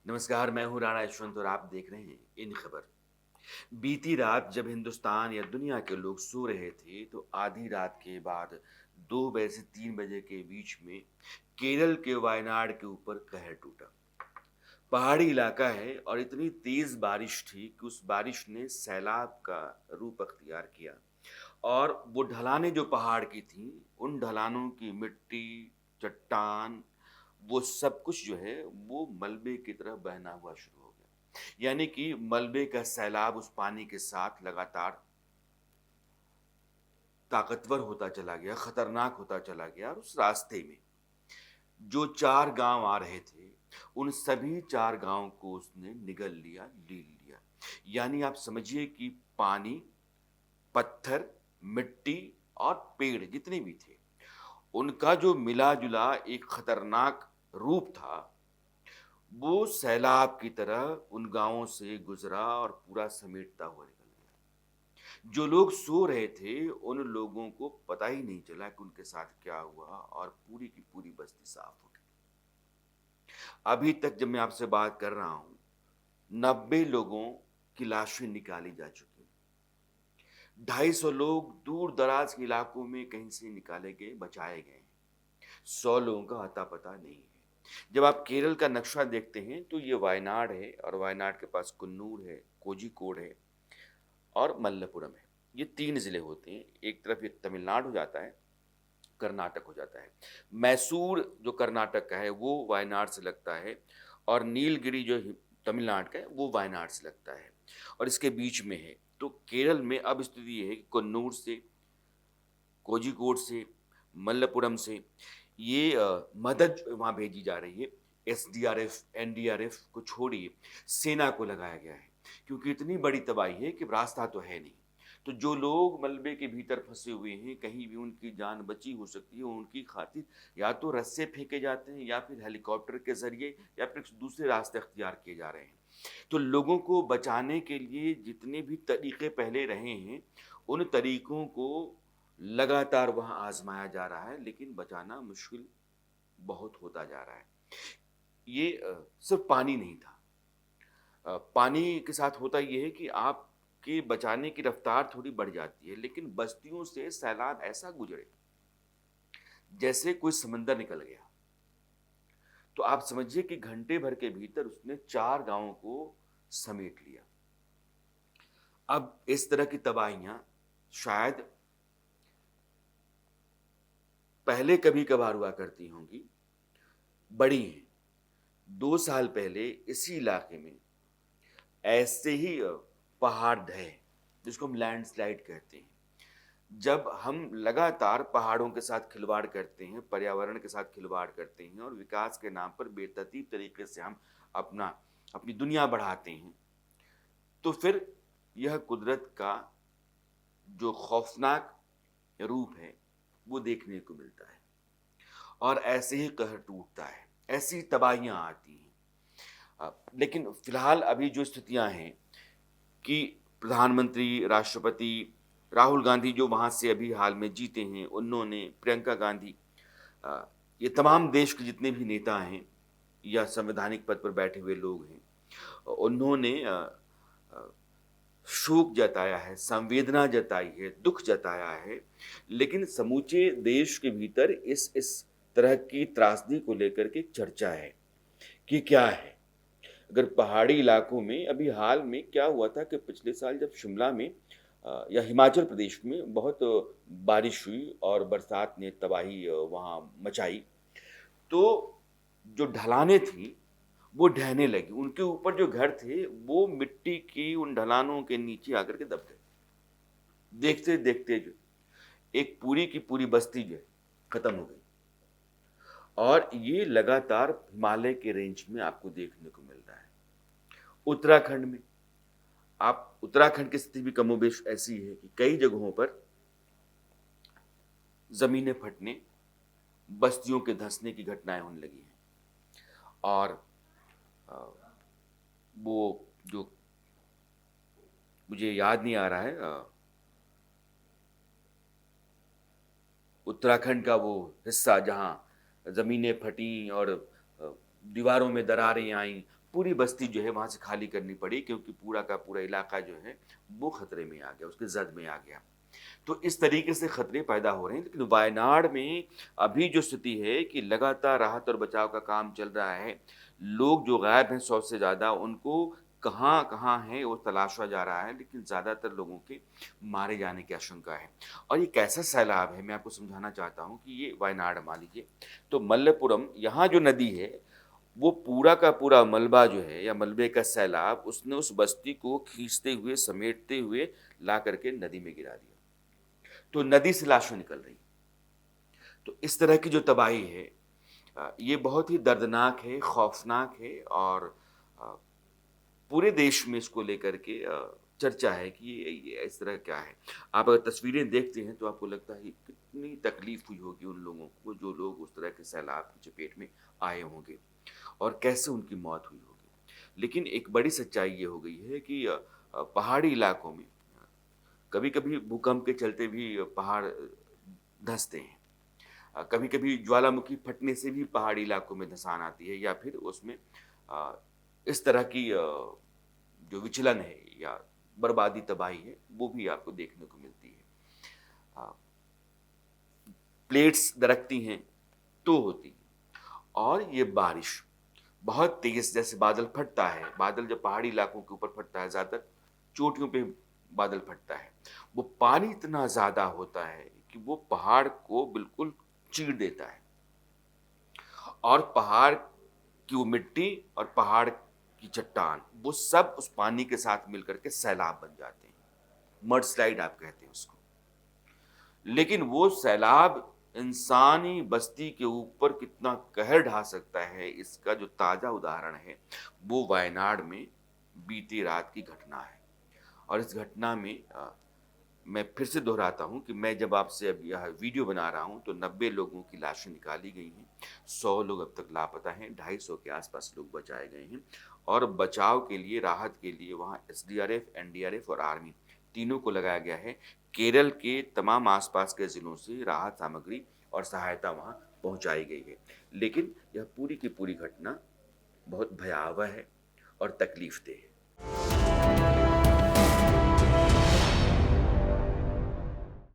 नमस्कार, मैं हूँ राणा यशवंत और आप देख रहे हैं इन खबर। बीती रात जब हिंदुस्तान या दुनिया के लोग सो रहे थे, तो आधी रात के बाद 2 बजे से 3 बजे के बीच में केरल के वायनाड के ऊपर कहर टूटा। पहाड़ी इलाका है और इतनी तेज बारिश थी कि उस बारिश ने सैलाब का रूप अख्तियार किया और वो ढलानें जो पहाड़ की थीं, उन ढलानों की मिट्टी, चट्टान, वो सब कुछ जो है वो मलबे की तरह बहना हुआ शुरू हो गया। यानी कि मलबे का सैलाब उस पानी के साथ लगातार ताकतवर होता चला गया, खतरनाक होता चला गया और उस रास्ते में जो 4 गाँव आ रहे थे, उन सभी 4 गाँव को उसने निगल लिया, लील लिया। यानी आप समझिए कि पानी, पत्थर, मिट्टी और पेड़ जितने भी थे, उनका जो मिला-जुला एक खतरनाक रूप था, वो सैलाब की तरह उन गाँवों से गुज़रा और पूरा समेटता हुआ निकल गया। जो लोग सो रहे थे, उन लोगों को पता ही नहीं चला कि उनके साथ क्या हुआ और पूरी की पूरी बस्ती साफ हो गई। अभी तक जब मैं आपसे बात कर रहा हूँ, 90 लोगों की लाशें निकाली जा चुकी हैं। 250 लोग दूर-दराज के इलाकों में कहीं से निकाले गए, बचाए गए हैं। 100 लोगों का अता-पता नहीं है। जब आप केरल का नक्शा देखते हैं, तो ये वायनाड है और वायनाड के पास कुन्नूर है, कोझिकोड है और मल्लपुरम है। ये 3 ज़िले होते हैं। एक तरफ ये तमिलनाडु हो जाता है, कर्नाटक हो जाता है। मैसूर जो कर्नाटक का है, वो वायनाड से लगता है और नीलगिरी जो तमिलनाडु का है, वो वायनाड से लगता है और इसके बीच में है। तो केरल में अब स्थिति ये है कि कन्नूर से, कोझिकोड से, मल्लपुरम से ये मदद वहाँ भेजी जा रही है। एसडीआरएफ, एनडीआरएफ को छोड़िए, सेना को लगाया गया है, क्योंकि इतनी बड़ी तबाही है कि रास्ता तो है नहीं। तो जो लोग मलबे के भीतर फँसे हुए हैं, कहीं भी उनकी जान बची हो सकती है, उनकी खातिर या तो रस्से फेंके जाते हैं या फिर हेलीकॉप्टर के ज़रिए या फिर दूसरे रास्ते अख्तियार किए जा रहे हैं। तो लोगों को बचाने के लिए जितने भी तरीके पहले रहे हैं, उन तरीकों को लगातार वहाँ आज़माया जा रहा है, लेकिन बचाना मुश्किल बहुत होता जा रहा है। ये सिर्फ़ पानी नहीं था। पानी के साथ होता ये है कि आपके बचाने की रफ़्तार थोड़ी बढ़ जाती है, लेकिन बस्तियों से सैलाब ऐसा गुज़रे, जैसे कोई समंदर निकल गया। तो आप समझिए कि घंटे भर के भीतर उसने 4 गाँवों को समेट लिया। अब इस तरह की तबाहियाँ शायद पहले कभी-कभार हुआ करती होंगी, बड़ी हैं। 2 साल पहले इसी इलाके में ऐसे ही पहाड़ ढहे, जिसको हम लैंडस्लाइड कहते हैं। जब हम लगातार पहाड़ों के साथ खिलवाड़ करते हैं, पर्यावरण के साथ खिलवाड़ करते हैं और विकास के नाम पर बेतरतीब तरीके से हम अपना अपनी दुनिया बढ़ाते हैं, तो फिर यह कुदरत का जो खौफ़नाक रूप है, वो देखने को मिलता है और ऐसे ही कहर टूटता है, ऐसी तबाहियाँ आती हैं। लेकिन फ़िलहाल अभी जो स्थितियाँ हैं कि प्रधानमंत्री, राष्ट्रपति राहुल गांधी जो वहाँ से अभी हाल में जीते हैं, उन्होंने प्रियंका गांधी ये तमाम देश के जितने भी नेता हैं या संवैधानिक पद पर बैठे हुए लोग हैं, उन्होंने अ, शोक जताया है, संवेदना जताई है, दुःख जताया है, लेकिन समूचे देश के भीतर इस तरह की त्रासदी को लेकर के एक चर्चा है कि क्या है? अगर पहाड़ी इलाकों में अभी हाल में क्या हुआ था कि पिछले साल जब शिमला में या हिमाचल प्रदेश में बहुत बारिश हुई और बरसात ने तबाही वहाँ मचाई, तो जो ढलानें थीं, वो ढहने लगी। उनके ऊपर जो घर थे, वो मिट्टी की उन ढलानों के नीचे आकर के दब गए। देखते-देखते जो एक पूरी की पूरी बस्ती जो है, खत्म हो गई और ये लगातार हिमालय के रेंज में आपको देखने को मिल रहा है। उत्तराखंड में आप उत्तराखंड की स्थिति भी कमोबेश ऐसी है कि कई जगहों पर ज़मीनें फटने, बस्तियों के धँसने की घटनाएँ होने लगी हैं और अ, वो जो मुझे याद नहीं आ रहा है उत्तराखंड का वो हिस्सा जहाँ ज़मीनें फटीं और अ, दीवारों में दरारें आईं, पूरी बस्ती जो है वहाँ से खाली करनी पड़ी, क्योंकि पूरा का पूरा इलाका जो है वो खतरे में आ गया, उसके जद में आ गया। तो इस तरीके से खतरे पैदा हो रहे हैं। लेकिन वायनाड में अभी जो स्थिति है कि लगातार राहत और बचाव का काम चल रहा है। लोग जो गायब हैं 100 से ज़्यादा, उनको कहाँ-कहाँ हैं वो तलाशा जा रहा है, लेकिन ज़्यादातर लोगों के मारे जाने की आशंका है। और ये कैसा सैलाब है, मैं आपको समझाना चाहता हूँ कि ये वायनाड मान लीजिए, तो मल्लपुरम यहाँ जो नदी है, वो पूरा का पूरा मलबा जो है या मलबे का सैलाब उसने उस बस्ती को खींचते हुए, समेटते हुए ला करके नदी में गिरा दिया। तो नदी से लाशें निकल रही। तो इस तरह की जो तबाही है, ये बहुत ही दर्दनाक है, खौफनाक है, और अ, पूरे देश में इसको लेकर के चर्चा है कि ये इस तरह क्या है। आप अगर तस्वीरें देखते हैं तो आपको लगता है कि कितनी तकलीफ हुई होगी उन लोगों को, जो लोग उस तरह के सैलाब की चपेट में आए होंगे, और कैसे उनकी मौत हुई होगी। लेकिन एक बड़ी सच्चाई ये हो गई है कि पहाड़ी इलाकों में कभी-कभी भूकंप के चलते भी पहाड़ धँसते हैं। कभी-कभी ज्वालामुखी फटने से भी पहाड़ी इलाकों में धँसान आती है, या फिर उसमें अ, इस तरह की जो विचलन है या बर्बादी तबाही है, वो भी आपको देखने को मिलती है। अ, प्लेट्स दरकती हैं तो होती हैं, और ये बारिश बहुत तेज़, जैसे बादल फटता है, बादल जब पहाड़ी इलाकों के ऊपर फटता है, ज़्यादातर चोटियों पे बादल फटता है, वो पानी इतना ज़्यादा होता है कि वो पहाड़ को बिल्कुल चीर देता है, और पहाड़ की वो मिट्टी और पहाड़ की चट्टान, वो सब उस पानी के साथ मिलकर के सैलाब बन जाते हैं। मडस्लाइड आप कहते हैं उसको। लेकिन वो सैलाब इंसानी बस्ती के ऊपर कितना कहर ढा सकता है, इसका जो ताज़ा उदाहरण है, वो वायनाड में बीती रात की घटना है। और इस घटना में मैं फिर से दोहराता हूँ कि मैं जब आपसे अब यह वीडियो बना रहा हूँ तो 90 लोगों की लाशें निकाली गई हैं, 100 लोग अब तक लापता हैं, 250 के आसपास लोग बचाए गए हैं, और बचाव के लिए, राहत के लिए वहाँ एसडीआरएफ, एनडीआरएफ और आर्मी तीनों को लगाया गया है। केरल के तमाम आसपास के ज़िलों से राहत सामग्री और सहायता वहाँ पहुँचाई गई है। लेकिन यह पूरी की पूरी घटना बहुत भयावह है और तकलीफ़देह है।